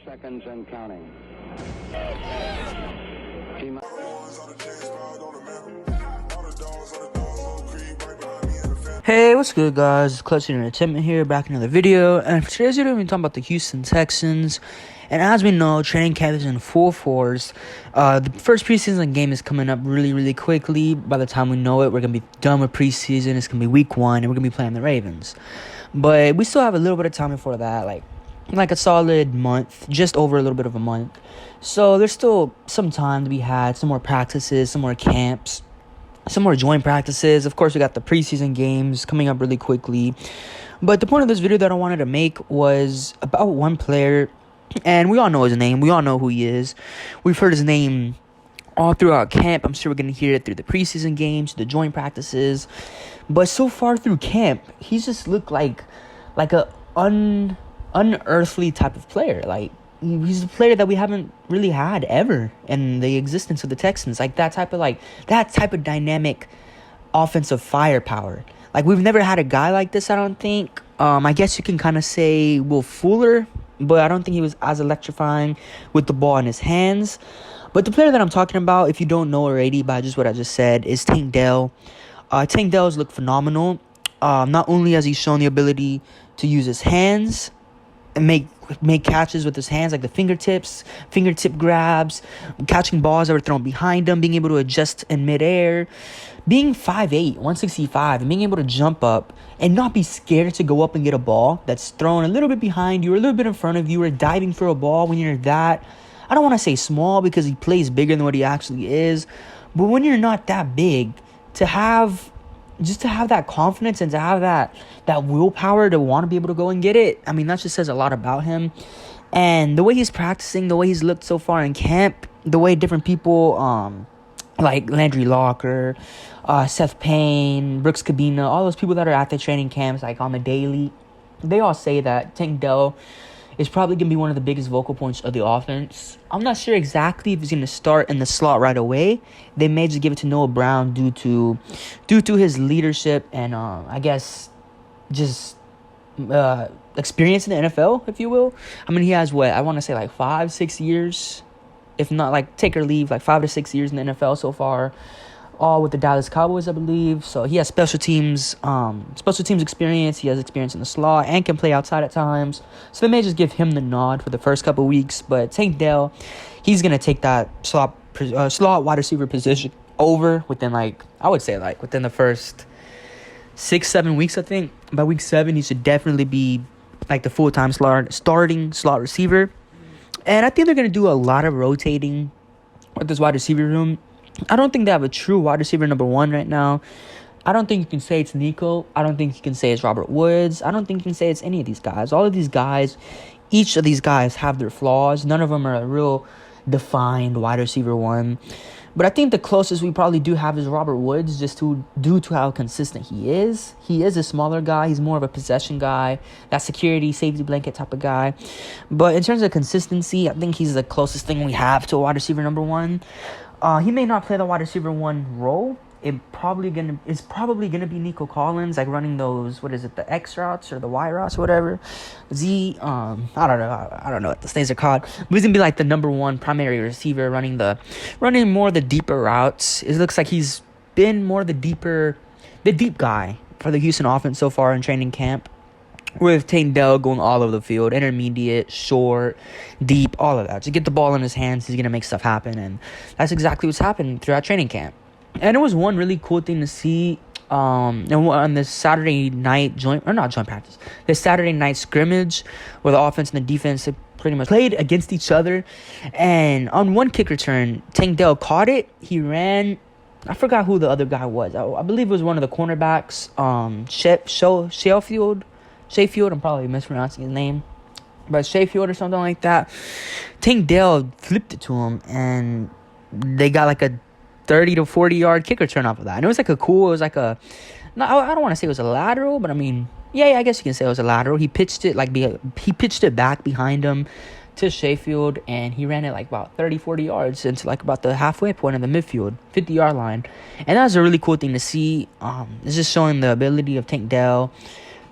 seconds and counting. Hey, what's good, guys? It's Clutch Entertainment here, back in another video. And for today's video, we're talking about the Houston Texans. And as we know, training camp is in full force. The first preseason game is coming up really quickly. By the time we know it, we're going to be done with preseason. It's going to be week 1, and we're going to be playing the Ravens. But we still have a little bit of time before that, like a solid month, just over a little bit of a month. So there's still some time to be had, some more practices, some more camps, some more joint practices. Of course, we got the preseason games coming up really quickly. But the point of this video that I wanted to make was about one player, and we all know his name. We all know who he is. We've heard his name all throughout camp. I'm sure we're going to hear it through the preseason games, the joint practices. But so far through camp, he's just looked like a unearthly type of player. Like, he's a player that we haven't really had ever in the existence of the Texans. Like that type of dynamic offensive firepower. Like, we've never had a guy like this, I don't think. I guess you can kind of say Will Fuller, but I don't think he was as electrifying with the ball in his hands. But the player that I'm talking about, if you don't know already by just what I just said, is Tank Dell. Tank Dell has looked phenomenal. Not only has he shown the ability to use his hands and make catches with his hands, like the fingertip grabs, catching balls that were thrown behind him, being able to adjust in midair, being 5'8", 165, and being able to jump up and not be scared to go up and get a ball that's thrown a little bit behind you or a little bit in front of you, or diving for a ball when you're that, I don't want to say small because he plays bigger than what he actually is, but when you're not that big, to have that confidence and to have that willpower to want to be able to go and get it, I mean, that just says a lot about him. And the way he's practicing, the way he's looked so far in camp, the way different people, like Landry Locker, Seth Payne, Brooks Cabina, all those people that are at the training camps, like on the daily, they all say that Tank Dell is probably going to be one of the biggest vocal points of the offense. I'm not sure exactly if he's going to start in the slot right away. They may just give it to Noah Brown due to his leadership and, I guess, just experience in the NFL, if you will. I mean, he has, I want to say 5-6 years, if not, take or leave, 5 to 6 years in the NFL so far, all with the Dallas Cowboys, I believe. So he has special teams experience. He has experience in the slot and can play outside at times. So they may just give him the nod for the first couple weeks. But Tank Dell, he's going to take that slot wide receiver position over within, I would say, within the first 6-7 weeks, I think. By week 7, he should definitely be, the full-time starting slot receiver. And I think they're going to do a lot of rotating with this wide receiver room. I don't think they have a true wide receiver number 1 right now. I don't think you can say it's Nico. I don't think you can say it's Robert Woods. I don't think you can say it's any of these guys. All of these guys, each of these guys have their flaws. None of them are a real defined wide receiver 1. But I think the closest we probably do have is Robert Woods, due to how consistent he is. He is a smaller guy. He's more of a possession guy, that security, safety blanket type of guy. But in terms of consistency, I think he's the closest thing we have to a wide receiver number 1. He may not play the wide receiver 1 role. It's probably gonna be Nico Collins, running those, the X routes or the Y routes or whatever. I don't know what those things are called. But he's gonna be the number 1 primary receiver, running more of the deeper routes. It looks like he's been more the deep guy for the Houston offense so far in training camp, with Tank Dell going all over the field, intermediate, short, deep, all of that. To get the ball in his hands, he's going to make stuff happen, and that's exactly what's happened throughout training camp. And it was one really cool thing to see on this Saturday night this Saturday night scrimmage, where the offense and the defense pretty much played against each other. And on one kick return, Tank Dell caught it. He ran. I forgot who the other guy was. I believe it was one of the cornerbacks, Sheffield, I'm probably mispronouncing his name, but Sheffield or something like that. Tank Dell flipped it to him, and they got a 30 to 40 yard kick return off of that. And it was I don't want to say it was a lateral, but I mean, yeah, I guess you can say it was a lateral. He pitched it back behind him to Sheffield, and he ran it about 30, 40 yards into about the halfway point of the midfield, 50-yard line. And that was a really cool thing to see. It's just showing the ability of Tank Dell,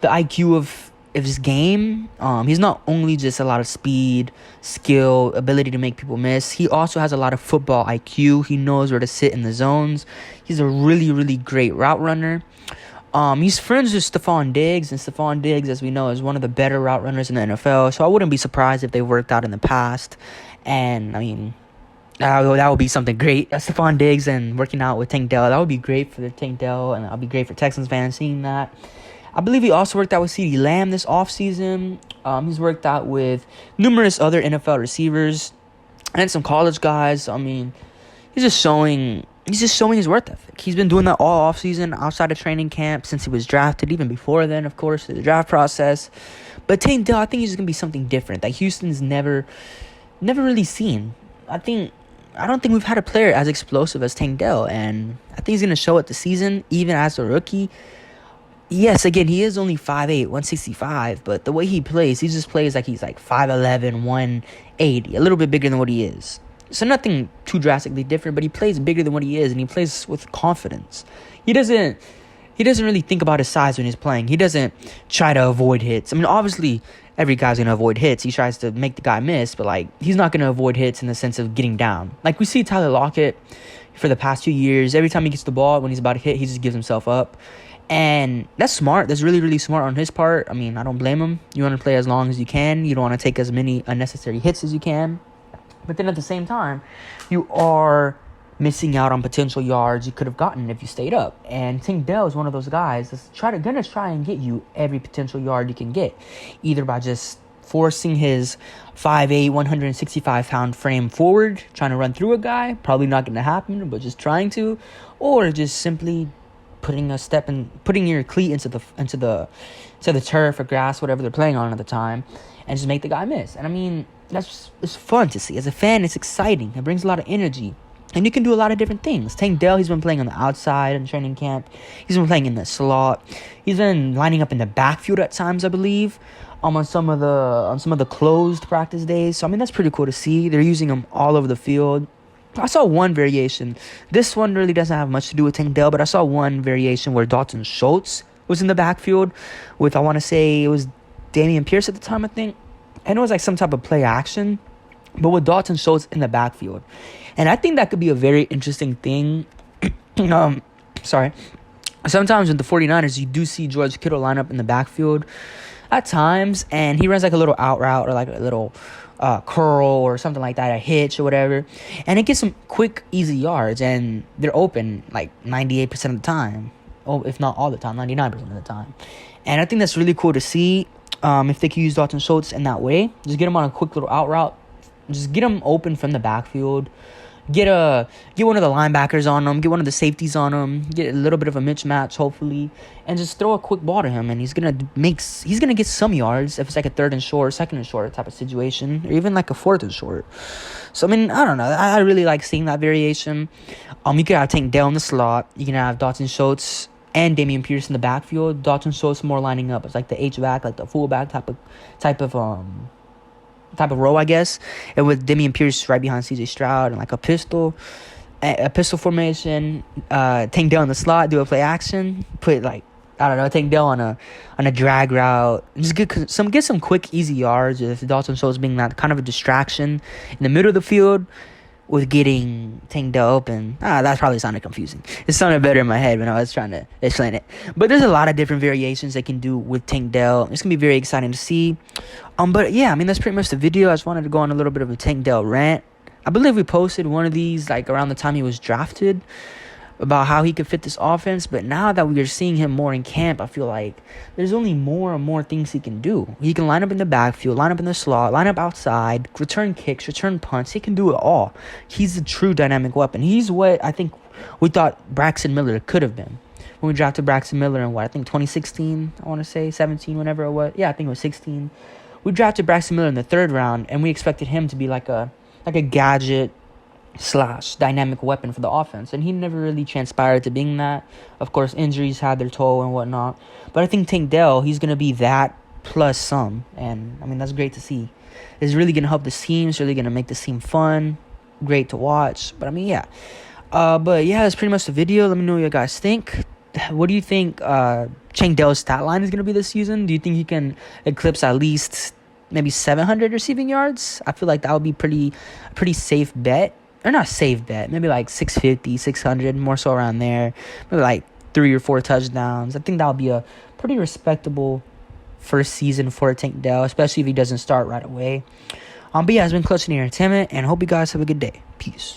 the IQ of of his game. He's not only just a lot of speed, skill, ability to make people miss. He also has a lot of football IQ. He knows where to sit in the zones. He's a really, really great route runner. He's friends with Stephon Diggs, and Stephon Diggs, as we know, is one of the better route runners in the NFL. So I wouldn't be surprised if they worked out in the past. And I mean, that would be something great. Stephon Diggs and working out with Tank Dell, that would be great for the Tank Dell, and that'll be great for Texans fans seeing that. I believe he also worked out with CeeDee Lamb this offseason. He's worked out with numerous other NFL receivers and some college guys. I mean, he's just showing his worth ethic. He's been doing that all offseason, outside of training camp, since he was drafted, even before then, of course, the draft process. But Tank Dell, I think he's going to be something different that Houston's never really seen. I don't think we've had a player as explosive as Tank Dell, and I think he's going to show it this season, even as a rookie. Yes, again, he is only 5'8", 165, but the way he just plays like he's like 5'11", 180, a little bit bigger than what he is. So nothing too drastically different, but he plays bigger than what he is, and he plays with confidence. He doesn't really think about his size when he's playing. He doesn't try to avoid hits. I mean, obviously, every guy's going to avoid hits. He tries to make the guy miss, but, like, he's not going to avoid hits in the sense of getting down. Like, we see Tyler Lockett for the past 2 years. Every time he gets the ball, when he's about to hit, he just gives himself up. And that's smart. That's really, really smart on his part. I mean, I don't blame him. You want to play as long as you can. You don't want to take as many unnecessary hits as you can. But then at the same time, you are missing out on potential yards you could have gotten if you stayed up. And Tank Dell is one of those guys that's gonna try and get you every potential yard you can get, either by just forcing his 5'8", 165-pound frame forward, trying to run through a guy, probably not going to happen, but just trying to, or just simply putting your cleat into the turf or grass, whatever they're playing on at the time, and just make the guy miss. And I mean, it's fun to see. As a fan, it's exciting. It brings a lot of energy. And you can do a lot of different things. Tank Dell, he's been playing on the outside in training camp. He's been playing in the slot. He's been lining up in the backfield at times, I believe, on some of the closed practice days. So I mean, that's pretty cool to see. They're using him all over the field. I saw one variation. This one really doesn't have much to do with Tank Dell, but I saw one variation where Dalton Schultz was in the backfield with, I want to say it was Dameon Pierce at the time, I think. And it was like some type of play action, but with Dalton Schultz in the backfield. And I think that could be a very interesting thing. Sometimes with the 49ers, you do see George Kittle line up in the backfield at times, and he runs like a little out route or like a little curl or something like that, a hitch or whatever. And it gets some quick, easy yards, and they're open like 98% of the time. Oh, if not all the time, 99% of the time. And I think that's really cool to see. If they could use Dalton Schultz in that way, just get him on a quick little out route, just get him open from the backfield, get one of the linebackers on him, get one of the safeties on him, get a little bit of a mismatch hopefully, and just throw a quick ball to him, and he's gonna get some yards if it's like a 3rd and short, 2nd and short type of situation, or even like a 4th and short. So I mean, I don't know, I really like seeing that variation. You could have Tank Dell in the slot, you can have Dalton Schultz and Dameon Pierce in the backfield. Dalton Schultz more lining up. It's like the H-back, like the fullback type of row, I guess. And with Dameon Pierce right behind C.J. Stroud and like a pistol formation. Tank Dell in the slot, do a play action. Put like, I don't know, Tank Dell on a drag route. Just get some quick, easy yards. If Dalton Schultz being that kind of a distraction in the middle of the field, with getting Tank Dell open. That probably sounded confusing. It sounded better in my head when I was trying to explain it. But there's a lot of different variations they can do with Tank Dell. It's going to be very exciting to see. But yeah, I mean, that's pretty much the video. I just wanted to go on a little bit of a Tank Dell rant. I believe we posted one of these like around the time he was drafted about how he could fit this offense. But now that we are seeing him more in camp, I feel like there's only more and more things he can do. He can line up in the backfield, line up in the slot, line up outside, return kicks, return punts. He can do it all. He's a true dynamic weapon. He's what I think we thought Braxton Miller could have been when we drafted Braxton Miller in 2016, I want to say, 17, whenever it was. Yeah, I think it was 16. We drafted Braxton Miller in the 3rd round, and we expected him to be like a gadget / dynamic weapon for the offense, and he never really transpired to being that. Of course, injuries had their toll and whatnot, but I think Tank Dell, he's going to be that plus some, and I mean, that's great to see. It's really going to help the team. It's really going to make the team fun, great to watch. But I mean, yeah, that's pretty much the video. Let me know what you guys think. what do you think Tank Dell's stat line is going to be this season? Do you think he can eclipse at least maybe 700 receiving yards? I feel like that would be pretty safe bet. Or not safe bet. Maybe like 650, 600, more so around there. Maybe like 3 or 4 touchdowns. I think that would be a pretty respectable first season for Tank Dell, especially if he doesn't start right away. But yeah, it's been Clutch in the Entertainment, and hope you guys have a good day. Peace.